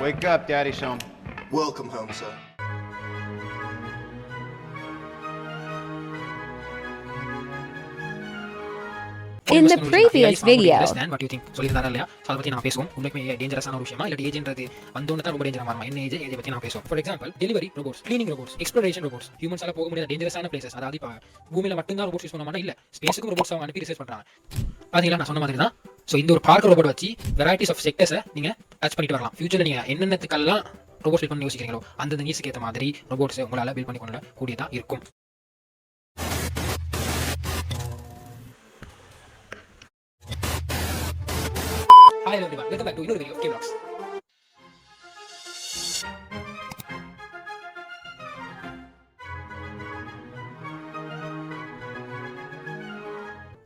Wake up, Daddy's home. Welcome home, son. In the previous video, what do you think? சொல்லிருந்தாரா இல்லையா? அத பத்தி நான் பேசுவோம். உண்மைக்குமே டேஞ்சரஸான ஒரு விஷயமா இல்ல ஏஜ்ன்றது வந்தோன தான் ரொம்ப டேஞ்சரா மாறுமா? என்ன ஏஜ் பத்தி நான் பேசுவோம். For example delivery robots, cleaning robots, exploration robots, ஹியூமன்ஸால போக முடியாத டேஞ்சரஸான பிளேசஸ். அதாவது இப்ப பூமியில மட்டும் தான் ரோபோட்ஸ் யூஸ் பண்ண மாட்டா இல்ல, ஸ்பேஸ்க்கு ரோபோட்ஸ் அவங்க அனுப்பி ரிசர்ச் பண்றாங்க. பாத்தீங்களா நான் சொன்ன மாதிரி தான். சோ இந்த ஒரு பார்க்கர் ரோபோட் வச்சு வெரைட்டிஸ் ஆஃப் செக்டர்ஸை நீங்க டச் பண்ணிட்டு வரலாம். ஃபியூச்சர்ல நீங்க என்னென்னத்துக்கெல்லாம் ரோபோட்ஸ் பில்ட் பண்ணி யோசிக்கிறீங்களோ அந்த நீட்ஸ்க்கு ஏற்ற மாதிரி ரோபோட்ஸ் உங்களால பில்ட் பண்ணி கொள்ள கூடியதா இருக்கும். Hi everyone, welcome back to another video of K-Vlogs.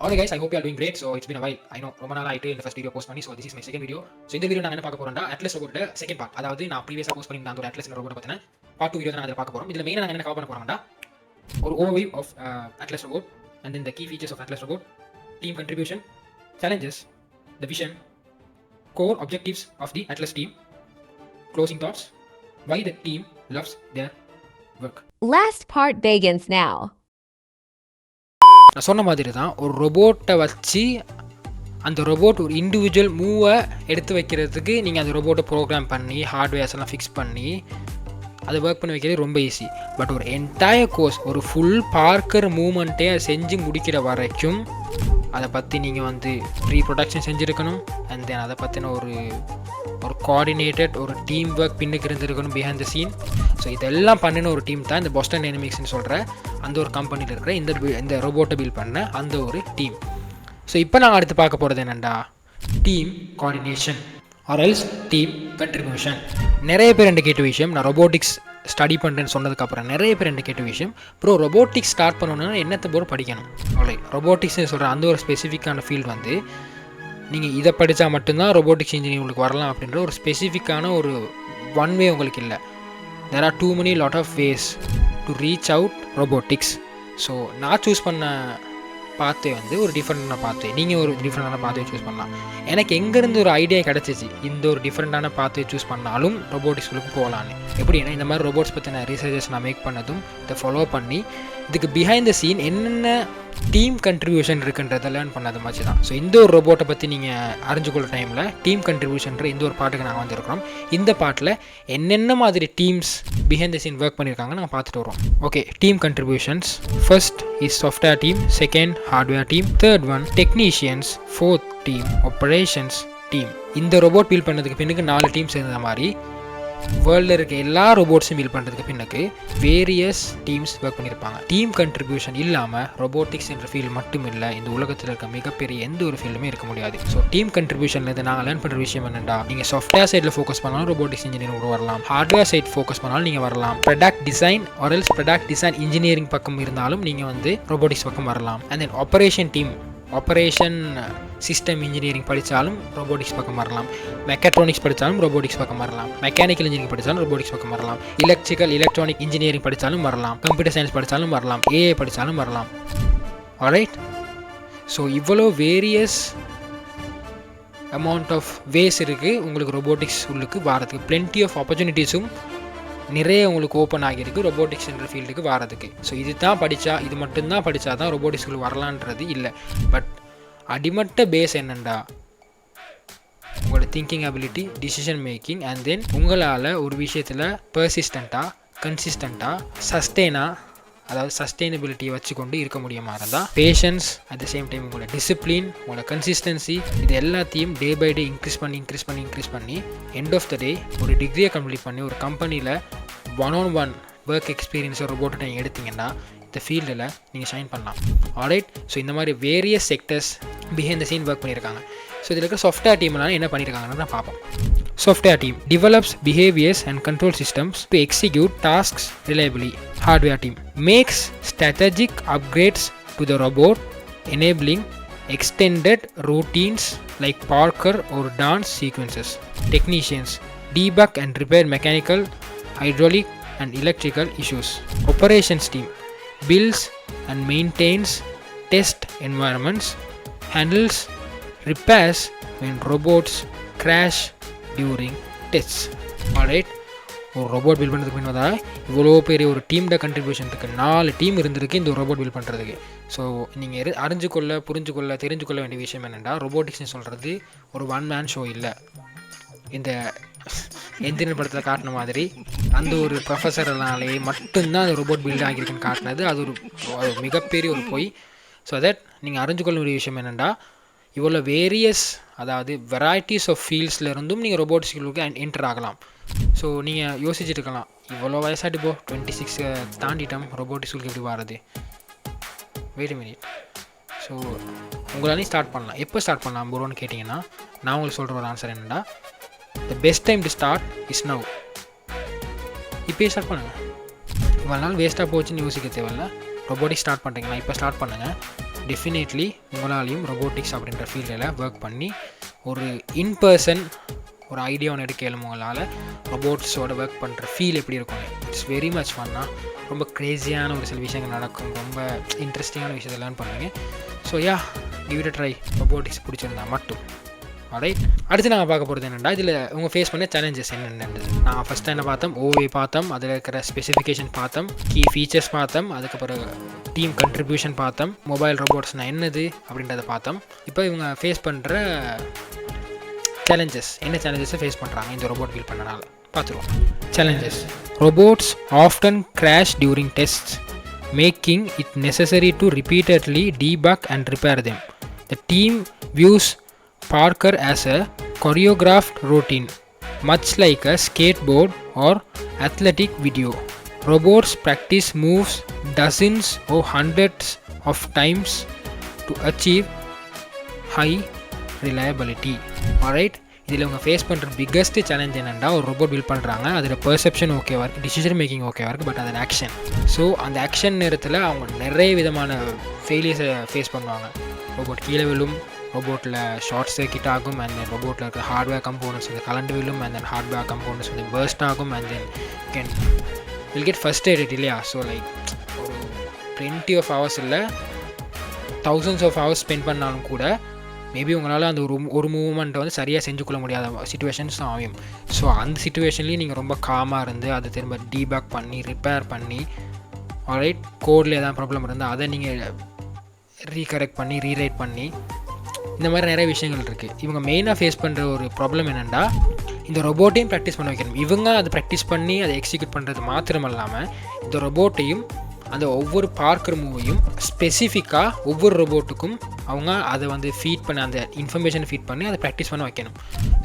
Alright guys, I hope you are doing great. So it's been a while. I know ரொம்ப நாள் ஆயிட்டு இந்த ஃபர்ஸ்ட் வீடியோ போஸ்ட் பண்ணி. So this is my second video. So இந்த video நான் என்ன பார்க்க போறேன்னா அட்லஸ் ரோபோட் செகண்ட் பார்ட். அதாவது நான் ப்ரீவியஸா போஸ்ட் பண்ணிருந்த அந்த அட்லஸ் ரோபோட் பத்தின பார்ட் 2 வீடியோ தான் நான் பார்க்க போறோம். இதுல மெயினா நான் என்ன கவர் பண்ண போறேன்னா ஒரு overview of Atlas robot and then the key features of Atlas robot, team contribution, challenges, the vision, core objectives of the Atlas team, closing thoughts, why the team loves their work. last part begins now. நான் சொன்ன மாதிரி தான் ஒரு ரோபோட்டை வச்சு அந்த robot ஒரு individual மூவை எடுத்து வைக்கிறதுக்கு நீங்கள் அந்த ரோபோட்டை ப்ரோக்ராம் பண்ணி ஹார்ட்வேர்ஸ் எல்லாம் ஃபிக்ஸ் பண்ணி அதை ஒர்க் பண்ணி வைக்கிறது ரொம்ப ஈஸி. பட் ஒரு என்டையர் கோர்ஸ் ஒரு ஃபுல் பார்க்கர் மூமெண்ட்டே செஞ்சு முடிக்கிற வரைக்கும் அதை பற்றி நீங்கள் வந்து ப்ரீ ப்ரொடக்ஷன் செஞ்சுருக்கணும். அண்ட் தென் அதை பற்றின ஒரு கோஆர்டினேட்டட் ஒரு டீம் ஒர்க் பின்னுக்கு இருந்திருக்கணும் பிஹைண்ட் த சீன். ஸோ இதெல்லாம் பண்ணின ஒரு டீம் தான் இந்த பாஸ்டன் டைனமிக்ஸ்னு சொல்கிற அந்த ஒரு கம்பெனியில் இருக்கிற இந்த ரோபோட்டை பில்ட் பண்ண அந்த ஒரு டீம். ஸோ இப்போ நான் அடுத்து பார்க்க போகிறது என்னென்னா team coordination or else team contribution. நிறைய பேர் என்ன கேட்ட விஷயம், நான் ரோபோட்டிக்ஸ் ஸ்டடி பண்ணுறேன்னு சொன்னதுக்கப்புறம் நிறைய பேர் என்ன கேட்ட விஷயம், ப்ரோ ரோபோட்டிக்ஸ் ஸ்டார்ட் பண்ணணுன்னா என்னத்தை போட படிக்கணும்? அவ்வளோ ரோபோட்டிக்ஸ்னு சொல்கிற அந்த ஒரு ஸ்பெசிஃபிக்கான ஃபீல்டு வந்து நீங்கள் இதை படித்தா மட்டும்தான் ரோபோட்டிக்ஸ் இன்ஜினியரிங் உங்களுக்கு வரலாம் அப்படின்ற ஒரு ஸ்பெசிஃபிக்கான ஒரு ஒன் வே உங்களுக்கு இல்லை. there are too many lot of ways to reach out robotics. So நான் சூஸ் பண்ண பாத்தை வந்து ஒரு டிஃப்ரெண்டான பாத்தை, நீங்கள் ஒரு டிஃப்ரெண்டான பாத்தையை சூஸ் பண்ணலாம். எனக்கு எங்கேருந்து ஒரு ஐடியா கிடச்சிச்சு இந்த ஒரு டிஃப்ரெண்டான பாத்தையை சூஸ் பண்ணாலும் ரோபோட்டிக்ஸ்களுக்கு போகலான்னு. எப்படின்னா இந்த மாதிரி ரோபோட்ஸ் பற்றின ரீசர்ச்சஸ் நான் மேக் பண்ணதும் இதை ஃபாலோ பண்ணி இதுக்கு பிஹைண்ட் த சீன் என்னென்ன டீம் கண்ட்ரிபியூஷன் இருக்குன்றதை லேர்ன் பண்ணது மாதிரி தான். ஸோ இந்த ஒரு ரோபோட்டை பற்றி நீங்கள் அறிஞ்சுக்கொள்ள டைமில் டீம் கண்ட்ரிபியூஷன்ற இந்த ஒரு பாட்டுக்கு நாங்கள் வந்திருக்கிறோம். இந்த பாட்டில் என்னென்ன மாதிரி teams behind the scene work பண்ணியிருக்காங்க நாங்கள் பார்த்துட்டு வரோம். Okay, team contributions. First is software team, second hardware team, third one technicians, fourth team operations team. இந்த ரோபோட் பில்ட் பண்ணதுக்கு பின்னுக்கு 4 டீம்ஸ் இருந்த மாதிரி வேர்ல்டில் இருக்க எல்லா ரோபோட்ஸும் பில்ட் பண்ணுறதுக்கு பின்னுக்கு வேரியஸ் டீம்ஸ் ஒர்க் பண்ணியிருப்பாங்க. டீம் கண்ட்ரிபியூஷன் இல்லாமல் ரோபோட்டிக்ஸ் என்ற ஃபீல்டு மட்டும் இல்லை, இந்த உலகத்தில் இருக்க மிகப்பெரிய எந்த ஒரு ஃபீல்டுமே இருக்க முடியாது. ஸோ டீம் கண்ட்ரிபியூஷன்லேருந்து நாங்கள் லேர்ன் பண்ணுற விஷயம் என்னென்னா, நீங்கள் சாஃப்ட்வேர் சைடில் ஃபோக்கஸ் பண்ணாலும் ரோபோட்டிக்ஸ் இன்ஜினியரிங் வரலாம், ஹார்ட்வேர் சைட் ஃபோக்கஸ் பண்ணாலும் நீங்கள் வரலாம், product design or else product design engineering பக்கம் இருந்தாலும் நீங்கள் வந்து ரோபோட்டிக்ஸ் பக்கம் வரலாம். And then operation team, operation system engineering படித்தாலும் ரோபோட்டிக்ஸ் பக்கம் வரலாம், மெக்காட்ரானிக்ஸ் படித்தாலும் ரோபோட்டிக்ஸ் பக்கம் வரலாம், மெக்கானிக்கல் இன்ஜினியரிங் படித்தாலும் ரோபோட்டிக்ஸ் பக்கம் வரலாம், எலக்ட்ரானிக் இன்ஜினியரிங் படித்தாலும் வரலாம், கம்ப்யூட்டர் சயின்ஸ் படித்தாலும் வரலாம், ஏஐ படித்தாலும் வரலாம். ஆல்ரைட், ஸோ இவ்வளோ வேரியஸ் அமௌண்ட் ஆஃப் வேஸ் இருக்குது உங்களுக்கு ரோபோட்டிக்ஸ் உள்ளுக்கு வரதுக்கு. பிளென்டி ஆஃப் ஆப்பர்ச்சுனிட்டிஸும் நிறைய உங்களுக்கு ஓப்பன் ஆகியிருக்கு ரோபோட்டிக்ஸ் என்ற ஃபீல்டுக்கு வரதுக்கு. ஸோ இது தான் படித்தா, இது மட்டும்தான் படித்தா தான் ரோபோட்டிக்ஸ்க்கு வரலான்றது இல்லை. பட் அடிமட்ட பேஸ் என்னென்னா உங்களோட thinking ability, decision making, and then உங்களால் ஒரு விஷயத்தில் பர்சிஸ்டண்ட்டாக, கன்சிஸ்டண்ட்டாக, அதாவது சஸ்டெயினபிலிட்டியை வச்சுக்கொண்டு இருக்க முடியுமா இருந்தால், patience, at the same time உங்களோட டிசிப்ளின், உங்களோட கன்சிஸ்டன்சி, இது எல்லாத்தையும் டே பை டே இன்க்ரீஸ் பண்ணி எண்ட் ஆஃப் த டே ஒரு டிகிரியை கம்ப்ளீட் பண்ணி ஒரு கம்பெனியில் 1-on-1 ஒர்க் எக்ஸ்பீரியன்ஸை ரோபோட்டை நீங்கள் எடுத்திங்கன்னா இந்த ஃபீல்டில் நீங்கள் ஷைன் பண்ணலாம். ஆல்ரைட், ஸோ இந்த மாதிரி various sectors behind the scene work பண்ணியிருக்காங்க. ஸோ இதில் இருக்க சாஃப்ட்வேர் டீம்லாம் என்ன பண்ணியிருக்காங்கன்னு தான் பார்ப்போம். Software team develops behaviors and control systems to execute tasks reliably. Hardware team makes strategic upgrades to the robot, enabling extended routines like parkour or dance sequences. Technicians debug and repair mechanical, hydraulic and electrical issues. Operations team builds and maintains test environments, handles repairs when robots crash during tests. Alright. ஒரு robot build பண்ணுறதுக்கு முன்னாடி இவ்வளோ பெரிய ஒரு டீமோட contribution இருக்குது. 4 team இருந்திருக்கு இந்த ரோபோட் பில்ட் பண்ணுறதுக்கு. ஸோ நீங்கள் அறிஞ்சுக்கொள்ள புரிஞ்சுக்கொள்ள தெரிஞ்சுக்கொள்ள வேண்டிய விஷயம் என்னென்னா, ரோபோட்டிக்ஸ்னு சொல்கிறது ஒரு ஒன் மேன் ஷோ இல்லை. இந்த எந்திரன் படத்தில் காட்டின மாதிரி அந்த ஒரு ப்ரொஃபஸர்னாலே மட்டும்தான் அந்த ரோபோட் பில்ட் ஆகியிருக்குன்னு காட்டினது அது ஒரு மிகப்பெரிய ஒரு பொய். ஸோ தட் நீங்கள் அறிஞ்சுக்கொள்ள வேண்டிய விஷயம் என்னென்னா, இவ்வளோ வேரியஸ் அதாவது வெரைட்டிஸ் ஆஃப் ஃபீல்ட்ஸில் இருந்தும் நீங்கள் ரோபோட்டிக்ஸ்களுக்கு என்டர் ஆகலாம். ஸோ நீங்கள் யோசிச்சுட்டு இருக்கலாம், இவ்வளோ வயசாட்டு போ 26 தாண்டிட்டோம், ரோபோட்டிக்ஸ்களுக்கு எப்படி வர்றது? Wait minute. ஸோ உங்களாலையும் ஸ்டார்ட் பண்ணலாம். எப்போ ஸ்டார்ட் பண்ணலாம் ப்ரோன்னு கேட்டிங்கன்னா, நான் உங்களுக்கு சொல்கிற ஒரு ஆன்சர் என்னென்னா, the best time to start is now. இப்போயே ஸ்டார்ட் பண்ணுங்கள். இவ்வளோ நாள் வேஸ்ட்டாக போச்சுன்னு யோசிக்க தேவையில்ல. ரோபோட்டிக்ஸ் ஸ்டார்ட் பண்ணுறீங்களா, இப்போ ஸ்டார்ட் பண்ணுங்கள். டெஃபினெட்லி உங்களாலையும் ரோபோட்டிக்ஸ் அப்படின்ற ஃபீல்டில் ஒர்க் பண்ணி ஒரு இன்பர்சன் ஒரு ஐடியா ஒன்று எடுக்க உங்களால் ரோபோட்ஸோட ஒர்க் பண்ணுற ஃபீல் எப்படி இருக்கும். இட்ஸ் வெரி மச் ஃபன்னா. ரொம்ப க்ரேஸியான ஒரு சில விஷயங்கள் நடக்கும். ரொம்ப இன்ட்ரெஸ்டிங்கான விஷயத்தை லேர்ன் பண்ணுவீங்க. So yeah, give it a try. Robotics பிடிச்சிருந்தா மட்டும். ஆல்ரைட். அடுத்து நாங்கள் பார்க்க போகிறது என்னென்னா, இதில் உங்கள் ஃபேஸ் பண்ண சேலஞ்சஸ் என்னென்னு. நான் ஃபஸ்ட்டு என்ன பார்த்தோம், ஓஏ பார்த்தோம், அதில் இருக்கிற ஸ்பெசிஃபிகேஷன் பார்த்தோம், கீ ஃபீச்சர்ஸ் பார்த்தோம், அதுக்கப்புறம் டீம் கண்ட்ரிபியூஷன் பார்த்தோம், மொபைல் ரோபோட்ஸ்னால் என்னது அப்படின்றத பார்த்தோம். இப்போ இவங்க ஃபேஸ் பண்ணுற சேலஞ்சஸ் என்ன சேலஞ்சஸை ஃபேஸ் பண்ணுறாங்க இந்த ரோபோட் பில்ட் பண்ணனால பார்த்துருவோம். Challenges: robots often crash during tests, making it necessary to repeatedly debug and repair them. The team views Parker as a choreographed routine, much like a skateboard or athletic video. Robots practice moves dozens or hundreds of times to achieve high reliability. Alright, இதில் அவங்க face பண்ணுற biggest challenge என்னென்னா, ஒரு robot build பண்ணுறாங்க, அதில் perception ஓகேவாக இருக்குது, decision making ஓகேவாக இருக்குது, பட் அதில் ஆக்ஷன். ஸோ அந்த ஆக்ஷன் நேரத்தில் அவங்க நிறைய விதமான ஃபெயிலியர்ஸை ஃபேஸ் பண்ணுவாங்க. ரோபோட் கீழே விழும், ரோபோட்டில் ஷார்ட் சர்க்கிட் ஆகும், அண்ட் தென் ரோபோட்டில் இருக்கிற ஹார்ட்வேர் கம்போனன்ட்ஸ் வந்து கலண்டு விழும், அண்ட் தென் ஹார்ட்வேர் கம்போனன்ட்ஸ் வந்து பர்ஸ்ட் ஆகும், அண்ட் தென் வில் கெட் ஃபர்ஸ்ட்ரேட்டட் இல்லையா. ஸோ லைக் ஒரு 20 hours இல்லை, thousands of hours ஸ்பெண்ட் பண்ணாலும் கூட மேபி உங்களால் அந்த ஒரு மூவ்மெண்ட்டை வந்து சரியாக செஞ்சுக்கொள்ள முடியாத சுச்சுவேஷன்ஸ் தான் ஆகும். ஸோ அந்த சுச்சுவேஷன்லேயும் நீங்கள் ரொம்ப காமாக இருந்து அதை திரும்ப டீபேக் பண்ணி ரிப்பேர் பண்ணி, ஆல்ரைட், கோடில் ஏதாவது ப்ராப்ளம் இருந்தால் அதை நீங்கள் ரீகரெக்ட் பண்ணி ரீரைட் பண்ணி, இந்த மாதிரி நிறைய விஷயங்கள் இருக்குது. இவங்க மெயினாக ஃபேஸ் பண்ணுற ஒரு ப்ராப்ளம் என்னென்னா, இந்த ரொபோட்டையும் ப்ராக்டிஸ் பண்ண வைக்கணும். இவங்க அதை ப்ராக்டிஸ் பண்ணி அதை எக்ஸிக்யூட் பண்ணுறது மாத்திரம் இல்லாமல் இந்த ரொபோட்டையும் அந்த ஒவ்வொரு பார்க்குற மூவையும் ஸ்பெசிஃபிக்காக ஒவ்வொரு ரொபோட்டுக்கும் அவங்க அதை வந்து ஃபீட் பண்ணி அந்த இன்ஃபர்மேஷனை ஃபீட் பண்ணி அதை ப்ராக்டிஸ் பண்ண வைக்கணும்.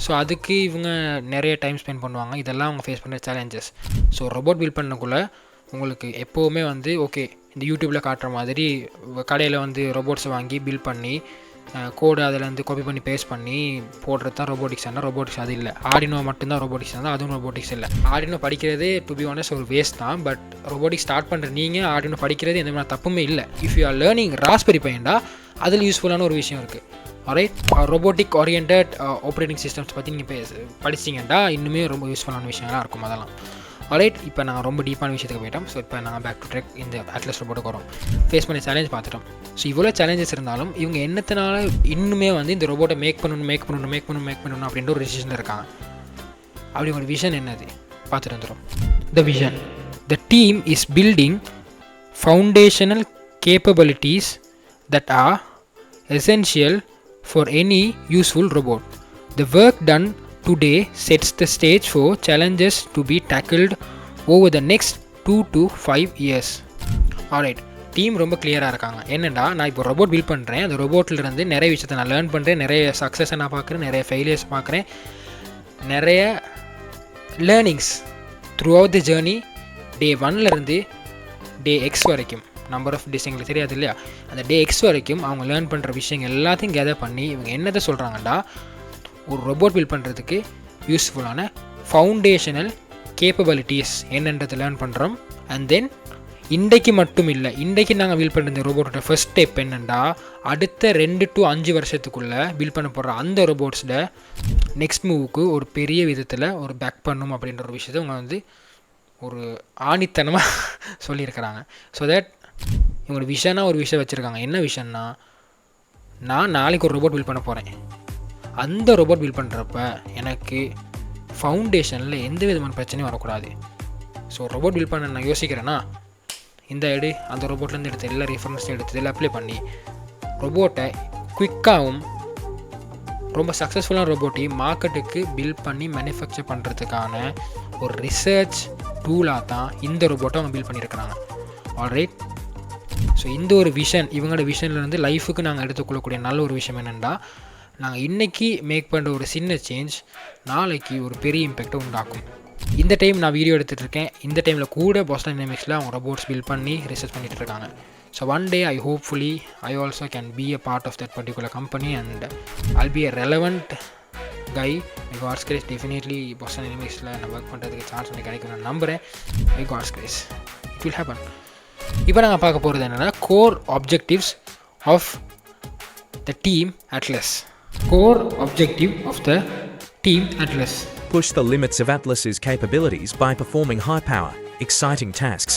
ஸோ அதுக்கு இவங்க நிறைய டைம் ஸ்பெண்ட் பண்ணுவாங்க. இதெல்லாம் அவங்க ஃபேஸ் பண்ணுற சேலஞ்சஸ். ஸோ ரொபோட் பில்ட் பண்ணக்குள்ளே உங்களுக்கு எப்போவுமே வந்து ஓகே, இந்த யூடியூப்பில் காட்டுற மாதிரி கடையில் வந்து ரொபோட்ஸை வாங்கி பில்ட் பண்ணி கோடு அதில் வந்து காப்பி பண்ணி பேஸ்ட் பண்ணி போடுறது தான் ரோபோட்டிக்ஸ். ஆனால் ரோபோட்டிக்ஸ் அது இல்லை. ஆர்டினோ மட்டும்தான் ரோபோட்டிக்ஸ் தான், அதுவும் ரோபோட்டிக்ஸ் இல்லை. ஆர்டினோ படிக்கிறது டு பி ஆனஸ்ட் ஒரு வேஸ்ட் தான். பட் ரோபோட்டிக்ஸ் ஸ்டார்ட் பண்ணுற நீங்கள் ஆர்டினோ படிக்கிறது எந்த மாதிரி தப்புமே இல்லை. If you are learning raspberry பையன்டா, அதில் யூஸ்ஃபுல்லான ஒரு விஷயம் இருக்குது. Alright, robotic orient operating systems பற்றி நீங்கள் படிச்சிங்கன்னா இன்னுமே ரொம்ப யூஸ்ஃபுல்லான விஷயங்களாக இருக்கும் அதெல்லாம். ஆல்ரைட், இப்போ நாங்கள் ரொம்ப டீப்பான விஷயத்துக்கு போயிட்டோம். ஸோ இப்போ நாங்கள் பேக் டு ட்ரெக் இந்த அட்லஸ் ரோபோட்டுக்கு வரோம். ஃபேஸ் பண்ணி சேலஞ்ச் பார்த்துட்டோம். ஸோ இவ்வளோ சேலஞ்சஸ் இருந்தாலும் இவங்க என்னத்தினால இன்னுமே வந்து இந்த ரோபோட்டை மேக் பண்ணணும் அப்படின்ற ஒரு டிசிஷன் இருக்காங்க. அப்படி ஒரு விஷன் என்னது பார்த்துட்டு வந்துடும். The vision: the team is building foundational capabilities that R essential for any useful robot. The work done today sets the stage for challenges to be tackled over the next 2 to 5 years. Alright, team ரொம்ப கிளியராக இருக்காங்க. என்னென்னா, நான் இப்போ robot build பண்ணுறேன், அந்த ரோபோட்டிலிருந்து நிறைய விஷயத்தை நான் லேர்ன் பண்ணுறேன், நிறைய சக்ஸஸை நான் பார்க்குறேன், நிறைய ஃபெயிலியர்ஸ் பார்க்குறேன், நிறைய learnings throughout the journey. Day 1லேருந்து டே எக்ஸ் வரைக்கும், நம்பர் ஆஃப் டேஸ் எங்களுக்கு தெரியாது இல்லையா, அந்த டே எக்ஸ் வரைக்கும் அவங்க லேர்ன் பண்ணுற விஷயங்கள் எல்லாத்தையும் கேதர் பண்ணி இவங்க என்னதை சொல்கிறாங்கன்னா, ஒரு ரோபோட் பில்ட் பண்ணுறதுக்கு யூஸ்ஃபுல்லான ஃபவுண்டேஷனல் கேப்பபிலிட்டிஸ் என்னன்றதை லேர்ன் பண்ணுறோம். அண்ட் தென் இன்றைக்கு மட்டும் இல்லை, இன்றைக்கு நாங்கள் பில்ட் பண்ணுற இந்த ரோபோட்டோட ஃபர்ஸ்ட் ஸ்டெப் என்னென்னா, அடுத்த 2 to 5 வருஷத்துக்குள்ளே பில்ட் பண்ண போகிற அந்த ரோபோட்ஸில் நெக்ஸ்ட் மூவுக்கு ஒரு பெரிய விதத்தில் ஒரு பேக் பண்ணும் அப்படின்ற ஒரு விஷயத்தை அவங்க வந்து ஒரு ஆணித்தனமாக சொல்லியிருக்கிறாங்க. ஸோ தட் இவங்களோட விஷனாக ஒரு விஷயம் வச்சுருக்காங்க. என்ன விஷயம்னா, நான் நாளைக்கு ஒரு ரோபோட் பில்ட் பண்ண போகிறேன். அந்த ரோபோட் பில்ட் பண்ணுறப்ப எனக்கு ஃபவுண்டேஷனில் எந்த விதமான பிரச்சனையும் வரக்கூடாது. ஸோ ரோபோட் பில்ட் பண்ண நான் யோசிக்கிறேன்னா இந்த அந்த ரோபோட்லேருந்து எடுத்து எல்லா ரெஃபரன்ஸையும் எடுத்து இதில் அப்ளை பண்ணி ரோபோட்டை குயிக்காகவும் ரொம்ப சக்ஸஸ்ஃபுல்லான ரோபோட்டையும் மார்க்கெட்டுக்கு பில்ட் பண்ணி மேனுஃபேக்சர் பண்ணுறதுக்கான ஒரு ரிசர்ச் டூலாக தான் இந்த ரோபோட்டை அவங்க பில்ட் பண்ணியிருக்கிறாங்க. ஆல்ரைட். ஸோ இந்த ஒரு விஷன், இவங்களோட விஷன்லேருந்து லைஃபுக்கு நாங்கள் எடுத்துக்கொள்ளக்கூடிய நல்ல ஒரு விஷயம் என்னென்னா, நாங்கள் இன்றைக்கி மேக் பண்ணுற ஒரு சின்ன சேஞ்ச் நாளைக்கு ஒரு பெரிய இம்பேக்டை உண்டாக்கும். இந்த டைம் நான் வீடியோ எடுத்துகிட்டு இருக்கேன். இந்த டைமில் கூட பாஸ்டன் டைனமிக்ஸில் அவங்க ரோபோட்ஸ் பில்ட் பண்ணி ரிசர்ச் பண்ணிகிட்டு இருக்காங்க. So one day I also can be a part of that particular company and I'll be a relevant guy. By God's grace, definitely Boston டைனமிக்ஸில் நான் ஒர்க் பண்ணுறதுக்கு சான்ஸ் எனக்கு கிடைக்கும் நான் நம்புகிறேன். By God's grace, it will happen. இப்போ நாங்கள் பார்க்க போகிறது என்னென்னா core objectives of the team Atlas. Core objective of the team Atlas. Push the limits of Atlas's capabilities by performing high-power, exciting tasks.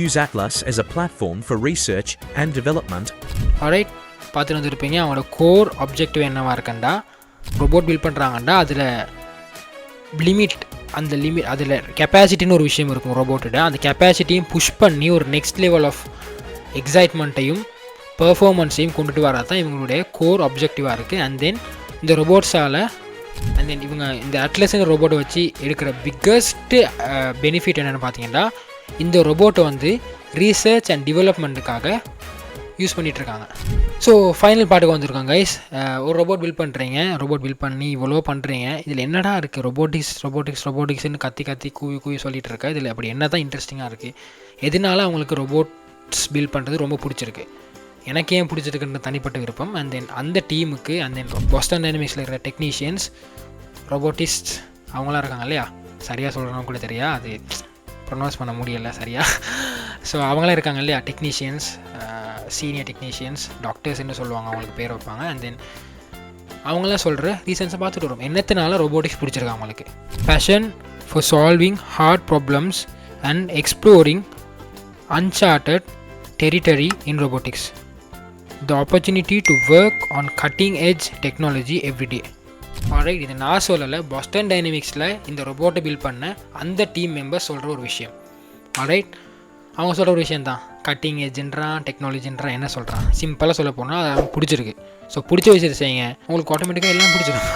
Use Atlas as a platform for research and development. Alright, பார்த்துட்டு வந்துருப்பீங்க. அவங்களோட core objective என்னவாக இருக்கண்டா, robot build பண்ணுறாங்கண்டா அதில் limit அதில் கெப்பாசிட்டின்னு ஒரு விஷயம் இருக்கும் ரோபோட்டோட. அந்த கெப்பாசிட்டியும் push பண்ணி ஒரு நெக்ஸ்ட் லெவல் ஆஃப் எக்ஸைட்மெண்ட்டையும் பெர்ஃபார்மன்ஸையும் கொண்டுட்டு வரது தான் இவங்களுடைய கோர் ஆப்ஜெக்டிவாக இருக்குது. அண்ட் தென் இந்த ரோபோட்ஸால் இவங்க இந்த அட்லஸ்ங்கிற ரோபோட்டை வச்சு எடுக்கிற பிக்கஸ்ட்டு பெனிஃபிட் என்னென்னு பார்த்தீங்கன்னா, இந்த ரோபோட்டை வந்து ரீசர்ச் அண்ட் டெவலப்மெண்ட்டுக்காக யூஸ் பண்ணிகிட்ருக்காங்க. ஸோ ஃபைனல் பாட்டுக்கு வந்திருக்காங்க கைஸ். ஒரு ரோபோட் பில்ட் பண்ணுறீங்க, ரோபோட் பில்ட் பண்ணி இவ்வளோ பண்ணுறீங்க, இதில் என்னடா இருக்குது ரோபோட்டிக்ஸ்னு கத்தி கூவி சொல்லிகிட்டு இருக்கா. இதில் அப்படி என்ன தான் இன்ட்ரெஸ்டிங்காக இருக்குது, எதனால அவங்களுக்கு ரோபோட்ஸ் பில்ட் பண்ணுறது ரொம்ப பிடிச்சிருக்கு, எனக்கு ஏன் பிடிச்சிருக்குன்ற தனிப்பட்ட விருப்பம். அண்ட் தென் அந்த டீமுக்கு அண்ட் தென் பாஸ்டன் டைனமிக்ஸில் இருக்கிற டெக்னீஷியன்ஸ், ரோபோட்டிஸ்ட் அவங்களாம் இருக்காங்க இல்லையா, சரியாக சொல்கிறவங்க கூட தெரியா, அது ப்ரொனவுன்ஸ் பண்ண முடியலை சரியாக. ஸோ அவங்களாம் இருக்காங்க இல்லையா, டெக்னீஷியன்ஸ், சீனியர் டெக்னீஷியன்ஸ், டாக்டர்ஸ்ன்னு சொல்லுவாங்க, அவங்களுக்கு பேர் வைப்பாங்க. அண்ட் தென் அவங்களாம் சொல்கிற ரீசன்ஸை பார்த்துட்டு வரும். என்னத்தினால ரோபோட்டிக்ஸ் பிடிச்சிருக்கு அவங்களுக்கு. Passion for solving hard problems and exploring uncharted territory in robotics. The opportunity to work on cutting edge technology every day. Alright, இது நான் சொல்லலை, பாஸ்டன் டைனமிக்ஸில் இந்த ரோபோட்டை பில்ட் பண்ண அந்த டீம் மெம்பர்ஸ் சொல்கிற ஒரு விஷயம். ஆல்ரைட், அவங்க சொல்கிற ஒரு விஷயம் தான். கட்டிங் எட்ஜுன்றான், டெக்னாலஜின்றான், என்ன சொல்கிறான், சிம்பிளாக சொல்ல போனால் அது அவங்க பிடிச்சிருக்கு. ஸோ பிடிச்ச விஷயத்தை செய்யுங்க, உங்களுக்கு ஆட்டோமேட்டிக்காக எல்லாம் பிடிச்சிடும்.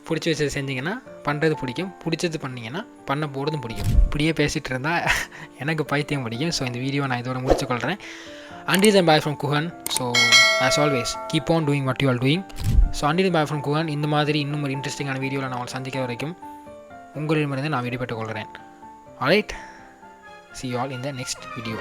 பிடிச்ச விஷயத்தை செஞ்சிங்கன்னா பண்ணுறது பிடிக்கும், பிடிச்சது பண்ணிங்கன்னா பண்ண போகிறதும் பிடிக்கும். இப்படியே பேசிகிட்டு இருந்தால் எனக்கு பைத்தியம் பிடிக்கும். ஸோ இந்த வீடியோ நான் இதோட முடிச்சுக்கொள்கிறேன். Until then, bye from Kuhan. So as always, keep on doing what you are doing. So until then, bye from Kuhan. இந்த மாதிரி இன்னும் ஒரு இன்ட்ரெஸ்டிங்கான வீடியோவில் நான் உங்களை சந்திக்கிற வரைக்கும் உங்களிடமிருந்து நான் விடைபெற்றுக் கொள்கிறேன். Alright, see you all in the next video.